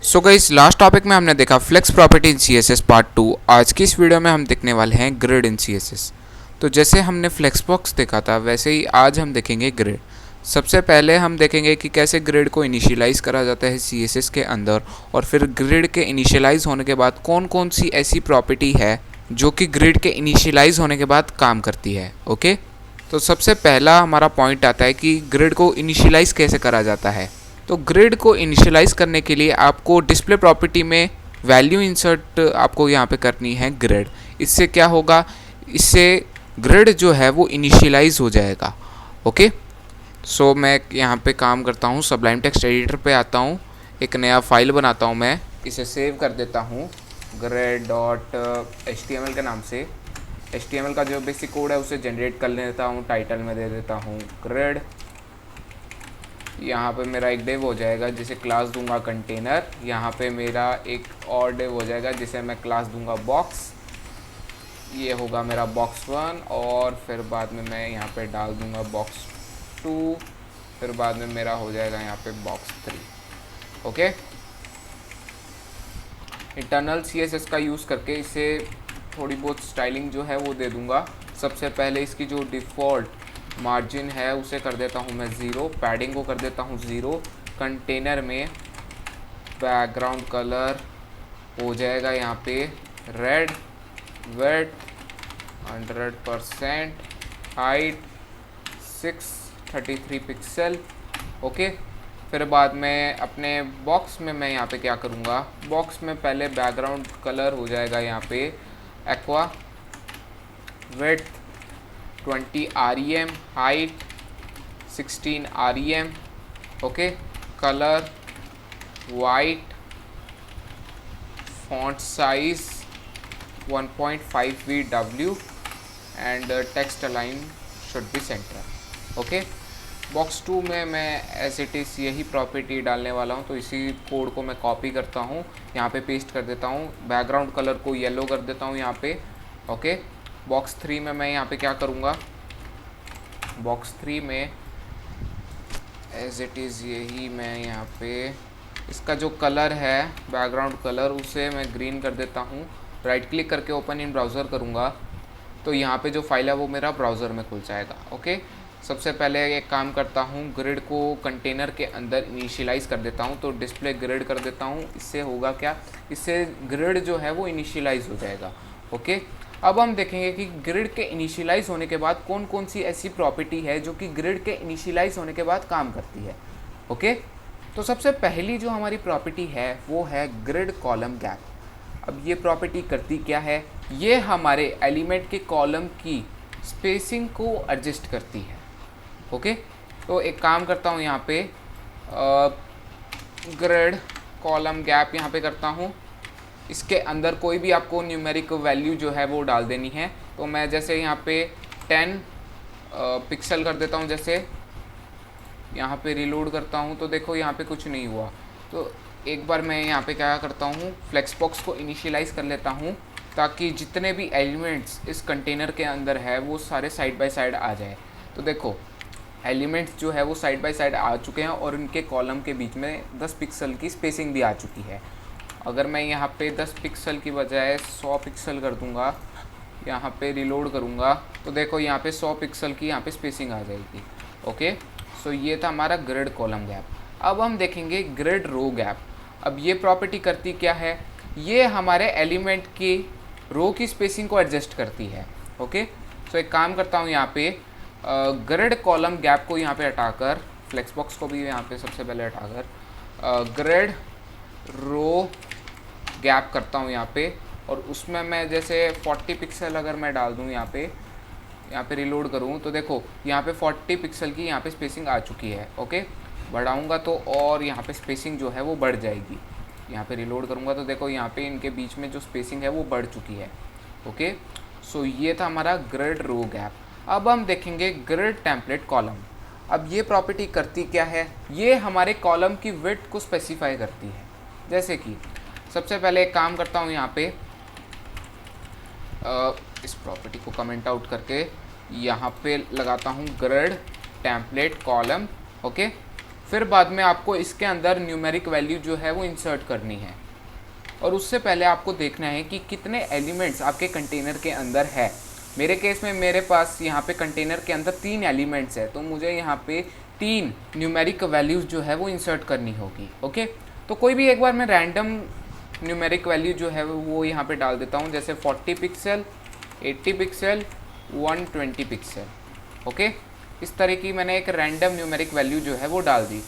So guys, last topic में हमने देखा flex property in CSS part 2। आज की इस वीडियो में हम देखने वाले हैं ग्रिड इन CSS। तो जैसे हमने फ्लेक्स बॉक्स देखा था वैसे ही आज हम देखेंगे ग्रिड। सबसे पहले हम देखेंगे कि कैसे ग्रिड को इनिशियलाइज़ करा जाता है CSS के अंदर, और फिर ग्रिड के इनिशियलाइज़ होने के बाद कौन कौन सी ऐसी प्रॉपर्टी है जो कि ग्रिड के इनिशियलाइज़ होने के बाद काम करती है। ओके, तो सबसे पहला हमारा पॉइंट आता है कि ग्रिड को इनिशियलाइज़ कैसे करा जाता है। तो ग्रिड को इनिशियलाइज़ करने के लिए आपको डिस्प्ले प्रॉपर्टी में वैल्यू इंसर्ट आपको यहाँ पे करनी है ग्रिड। इससे क्या होगा, इससे ग्रिड जो है वो इनिशियलाइज़ हो जाएगा। ओके, सो मैं यहाँ पे काम करता हूँ, सबलाइम टेक्स्ट एडिटर पे आता हूँ, एक नया फाइल बनाता हूँ, मैं इसे सेव कर देता हूँ grid.html के नाम से। HTML का जो बेसिक कोड है उसे जनरेट कर लेता हूँ, टाइटल में दे देता हूँ ग्रिड। यहाँ पे मेरा एक डिव हो जाएगा जिसे क्लास दूंगा कंटेनर। यहाँ पे मेरा एक और डिव हो जाएगा जिसे मैं क्लास दूंगा बॉक्स। ये होगा मेरा बॉक्स 1, और फिर बाद में मैं यहाँ पे डाल दूंगा बॉक्स 2, फिर बाद में मेरा हो जाएगा यहाँ पे बॉक्स 3। ओके, इंटरनल CSS का यूज़ करके इसे थोड़ी बहुत स्टाइलिंग जो है वो दे दूंगा। सबसे पहले इसकी जो डिफ़ॉल्ट मार्जिन है उसे कर देता हूँ मैं 0, पैडिंग को कर देता हूँ 0। कंटेनर में बैकग्राउंड कलर हो जाएगा यहाँ पे red, width 100%, height 633 pixel. Okay, फिर बाद में अपने बॉक्स में मैं यहाँ पे क्या करूँगा, बॉक्स में पहले बैकग्राउंड कलर हो जाएगा यहाँ पे aqua, width 20 REM, height 16 REM। Okay, colour white, font size 1.5 VW and text align should be centre. Okay, box 2 में मैं एज इट इज़ यही प्रॉपर्टी डालने वाला हूँ, तो इसी कोड को मैं कॉपी करता हूँ, यहाँ पे पेस्ट कर देता हूँ। बैकग्राउंड कलर को येलो कर देता हूँ यहाँ पे। ओके, बॉक्स 3 में मैं यहाँ पे क्या करूँगा, बॉक्स 3 में एज इट इज़ यही मैं यहाँ पे इसका जो कलर है बैकग्राउंड कलर उसे मैं ग्रीन कर देता हूँ। राइट क्लिक करके ओपन इन ब्राउज़र करूँगा तो यहाँ पे जो फाइल है वो मेरा ब्राउज़र में खुल जाएगा। ओके, सबसे पहले एक काम करता हूँ, ग्रिड को कंटेनर के अंदर इनिशियलाइज़ कर देता हूँ, तो डिस्प्ले ग्रिड कर देता हूँ। इससे होगा क्या, इससे ग्रिड जो है वो इनिशियलाइज़ हो जाएगा। ओके, अब हम देखेंगे कि ग्रिड के इनिशियलाइज़ होने के बाद कौन कौन सी ऐसी प्रॉपर्टी है जो कि ग्रिड के इनिशियलाइज़ होने के बाद काम करती है। ओके, तो सबसे पहली जो हमारी प्रॉपर्टी है वो है ग्रिड कॉलम गैप। अब ये प्रॉपर्टी करती क्या है, ये हमारे एलिमेंट के कॉलम की स्पेसिंग को एडजस्ट करती है। ओके, तो एक काम करता हूँ यहाँ पे ग्रिड कॉलम गैप यहाँ पे करता हूँ। इसके अंदर कोई भी आपको न्यूमेरिक वैल्यू जो है वो डाल देनी है। तो मैं जैसे यहाँ पे 10 पिक्सल कर देता हूँ, जैसे यहाँ पे रिलोड करता हूँ तो देखो यहाँ पे कुछ नहीं हुआ। तो एक बार मैं यहाँ पे क्या करता हूँ, फ्लेक्स बॉक्स को इनिशियलाइज़ कर लेता हूँ ताकि जितने भी एलिमेंट्स इस कंटेनर के अंदर है वो सारे साइड बाय साइड आ जाए। तो देखो एलिमेंट्स जो है वो साइड बाय साइड आ चुके हैं और इनके कॉलम के बीच में 10 पिक्सल की स्पेसिंग भी आ चुकी है। अगर मैं यहाँ पे 10 पिक्सल की बजाय 100 पिक्सल कर दूँगा, यहाँ पे रिलोड करूँगा तो देखो यहाँ पे 100 पिक्सल की यहाँ पे स्पेसिंग आ जाएगी। ओके, सो ये था हमारा ग्रिड कॉलम गैप। अब हम देखेंगे ग्रिड रो गैप। अब ये प्रॉपर्टी करती क्या है, ये हमारे एलिमेंट की रो की स्पेसिंग को एडजस्ट करती है। ओके, सो एक काम करता हूँ, यहाँ पे ग्रिड कॉलम गैप को यहाँ पे हटाकर, फ्लेक्स बॉक्स को भी यहाँ पे सबसे पहले हटाकर ग्रिड रो गैप करता हूँ यहाँ पे, और उसमें मैं जैसे 40 पिक्सल अगर मैं डाल दूँ यहाँ पे रिलोड करूँ तो देखो यहाँ पे 40 पिक्सल की यहाँ पे स्पेसिंग आ चुकी है। ओके, बढ़ाऊँगा तो और यहाँ पे स्पेसिंग जो है वो बढ़ जाएगी। यहाँ पे रिलोड करूँगा तो देखो यहाँ पे इनके बीच में जो स्पेसिंग है वो बढ़ चुकी है। ओके, सो ये था हमारा ग्रिड रो गैप। अब हम देखेंगे ग्रिड टेम्पलेट कॉलम। अब ये प्रॉपर्टी करती क्या है, ये हमारे कॉलम की विड्थ को स्पेसिफाई करती है। जैसे कि सबसे पहले एक काम करता हूँ, यहाँ पे इस प्रॉपर्टी को कमेंट आउट करके यहाँ पे लगाता हूँ ग्रिड टेम्पलेट कॉलम। ओके, फिर बाद में आपको इसके अंदर न्यूमेरिक वैल्यू जो है वो इंसर्ट करनी है। और उससे पहले आपको देखना है कि कितने एलिमेंट्स आपके कंटेनर के अंदर है। मेरे केस में मेरे पास यहाँ पे कंटेनर के अंदर 3 एलिमेंट्स है, तो मुझे यहाँ पे 3 न्यूमेरिक वैल्यूज़ जो है वो इंसर्ट करनी होगी। ओके, तो कोई भी एक बार मैं रैंडम न्यूमेरिक वैल्यू जो है वो यहाँ पे डाल देता हूँ, जैसे 40 पिक्सल, 80 पिक्सल, 120 पिक्सल। ओके, इस तरह की मैंने एक रैंडम न्यूमेरिक वैल्यू जो है वो डाल दी।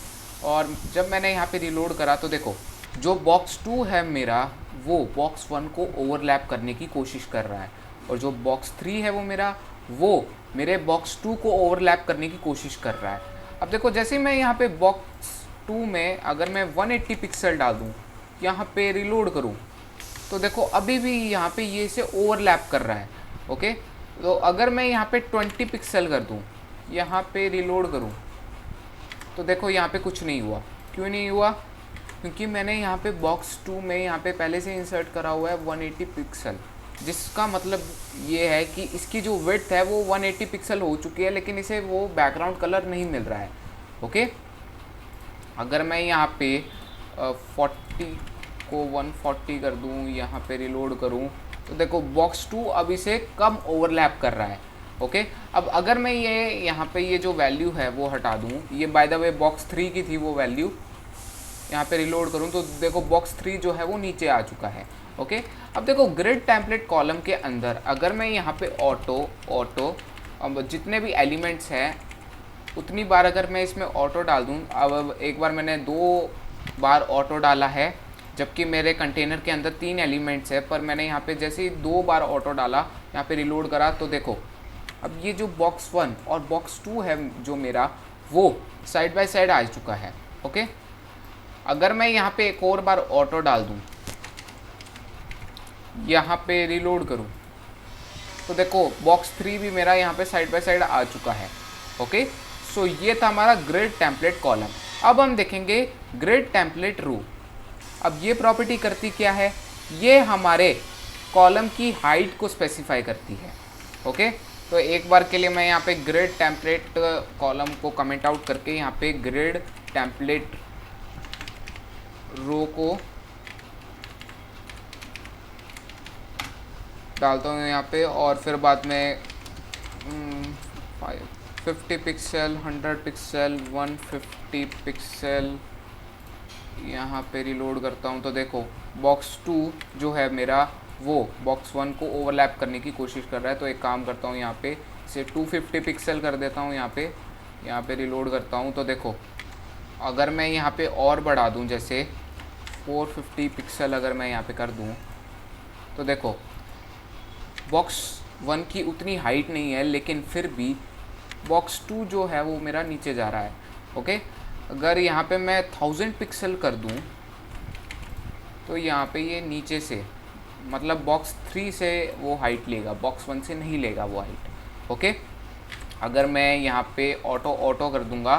और जब मैंने यहाँ पे रिलोड करा तो देखो जो बॉक्स 2 है मेरा वो बॉक्स 1 को ओवरलैप करने की कोशिश कर रहा है, और जो बॉक्स 3 है वो मेरे बॉक्स 2 को ओवरलैप करने की कोशिश कर रहा है। अब देखो जैसे मैं यहाँ पे बॉक्स 2 में अगर मैं 180 पिक्सल डाल दूँ, यहाँ पे रिलोड करूँ, तो देखो अभी भी यहाँ पे ये इसे ओवरलैप कर रहा है। ओके, तो अगर मैं यहाँ पे 20 पिक्सल कर दूँ, यहाँ पे रिलोड करूँ, तो देखो यहाँ पे कुछ नहीं हुआ। क्यों नहीं हुआ? क्योंकि मैंने यहाँ पे बॉक्स 2 में यहाँ पे पहले से इंसर्ट करा हुआ है 180 पिक्सल, जिसका मतलब ये है कि इसकी जो विड्थ है वो 180 पिक्सल हो चुकी है, लेकिन इसे वो बैकग्राउंड कलर नहीं मिल रहा है। ओके, अगर मैं यहाँ पे 40 को 140 कर दूँ, यहाँ पे रिलोड करूँ, तो देखो बॉक्स 2 अब इसे कम ओवरलैप कर रहा है। ओके, अब अगर मैं ये यहाँ पे ये जो वैल्यू है वो हटा दूँ, ये बाय द वे बॉक्स 3 की थी वो वैल्यू, यहाँ पे रिलोड करूँ तो देखो बॉक्स 3 जो है वो नीचे आ चुका है। ओके, अब देखो ग्रिड टेम्पलेट कॉलम के अंदर अगर मैं यहाँ पे ऑटो अब जितने भी एलिमेंट्स हैं उतनी बार अगर मैं इसमें ऑटो डाल दूँ, अब एक बार मैंने 2 बार ऑटो डाला है, जबकि मेरे कंटेनर के अंदर 3 एलिमेंट्स है, पर मैंने यहाँ पे जैसे ही 2 बार ऑटो डाला, यहाँ पे रिलोड करा, तो देखो अब ये जो बॉक्स 1 और बॉक्स 2 है जो मेरा, वो साइड बाय साइड आ चुका है। ओके, अगर मैं यहाँ पे एक और बार ऑटो डाल दूँ, यहाँ पे रिलोड करूँ, तो देखो बॉक्स 3 भी मेरा यहाँ पे साइड बाय साइड आ चुका है। ओके, सो ये था हमारा ग्रिड टेम्पलेट कॉलम। अब हम देखेंगे ग्रिड टेम्पलेट रो। अब ये प्रॉपर्टी करती क्या है? ये हमारे कॉलम की हाइट को स्पेसिफाई करती है। ओके, तो एक बार के लिए मैं यहाँ पे ग्रिड टेम्पलेट कॉलम को कमेंट आउट करके यहाँ पे ग्रिड टेम्पलेट रो को डालता हूँ यहाँ पे, और फिर बाद में 50 पिक्सल, 100 पिक्सल, 150 पिक्सल यहाँ पे रिलोड करता हूँ, तो देखो बॉक्स 2 जो है मेरा वो बॉक्स 1 को ओवरलैप करने की कोशिश कर रहा है। तो एक काम करता हूँ, यहाँ पे इसे 250 पिक्सल कर देता हूँ, यहाँ पे रिलोड करता हूँ, तो देखो अगर मैं यहाँ पे और बढ़ा दूँ, जैसे 450 पिक्सल अगर मैं यहाँ पे कर दूँ, तो देखो बॉक्स 1 की उतनी हाइट नहीं है, लेकिन फिर भी बॉक्स 2 जो है वो मेरा नीचे जा रहा है। ओके, अगर यहाँ पे मैं 1000 पिक्सल कर दूँ, तो यहाँ पे ये नीचे से मतलब बॉक्स 3 से वो हाइट लेगा, बॉक्स 1 से नहीं लेगा वो हाइट। ओके, अगर मैं यहाँ पे ऑटो कर दूँगा,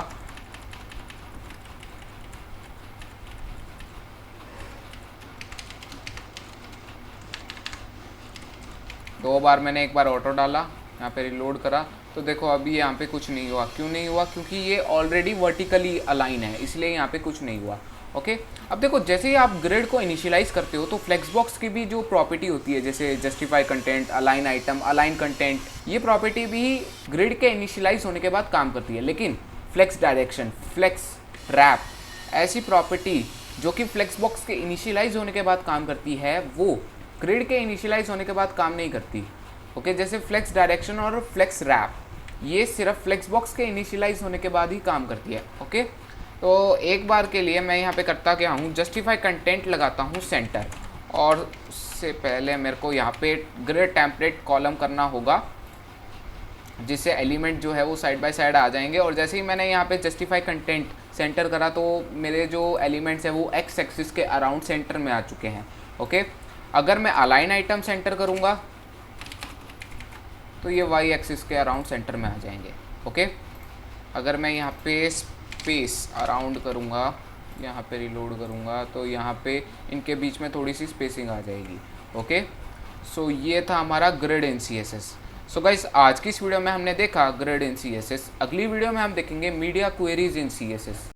दो बार मैंने एक बार ऑटो डाला, यहाँ पे रिलोड करा, तो देखो अभी यहाँ पे कुछ नहीं हुआ। क्यों नहीं हुआ? क्योंकि ये ऑलरेडी वर्टिकली अलाइन है, इसलिए यहाँ पे कुछ नहीं हुआ। ओके, अब देखो जैसे ही आप ग्रिड को इनिशियलाइज करते हो, तो फ्लेक्स बॉक्स की भी जो प्रॉपर्टी होती है, जैसे justify content, align item, align content, ये प्रॉपर्टी भी ग्रिड के इनिशियलाइज होने के बाद काम करती है। लेकिन फ्लेक्स डायरेक्शन, फ्लेक्स रैप, ऐसी प्रॉपर्टी जो कि फ्लेक्स बॉक्स के इनिशियलाइज होने के बाद काम करती है, वो ग्रिड के इनिशियलाइज होने के बाद काम नहीं करती। ओके, जैसे फ्लेक्स डायरेक्शन और फ्लेक्स रैप, ये सिर्फ फ्लेक्स बॉक्स के इनिशियलाइज होने के बाद ही काम करती है। ओके, तो एक बार के लिए मैं यहाँ पे करता क्या हूँ, जस्टिफाई कंटेंट लगाता हूँ सेंटर, और उससे पहले मेरे को यहाँ पे ग्रिड टेम्पलेट कॉलम करना होगा, जिससे एलिमेंट जो है वो साइड बाय साइड आ जाएंगे। और जैसे ही मैंने यहाँ पे जस्टिफाई कंटेंट सेंटर करा, तो मेरे जो एलिमेंट्स हैं वो एक्स एक्सिस के अराउंड सेंटर में आ चुके हैं। ओके, अगर मैं अलाइन आइटम सेंटर करूँगा, तो ये वाई एक्सिस के अराउंड सेंटर में आ जाएंगे। ओके, अगर मैं यहाँ पे स्पेस अराउंड करूँगा, यहाँ पे रिलोड करूँगा, तो यहाँ पे इनके बीच में थोड़ी सी स्पेसिंग आ जाएगी। ओके, सो ये था हमारा ग्रिड इन CSS। सो गाइस, आज की इस वीडियो में हमने देखा ग्रिड इन CSS। अगली वीडियो में हम देखेंगे मीडिया क्वेरीज इन CSS।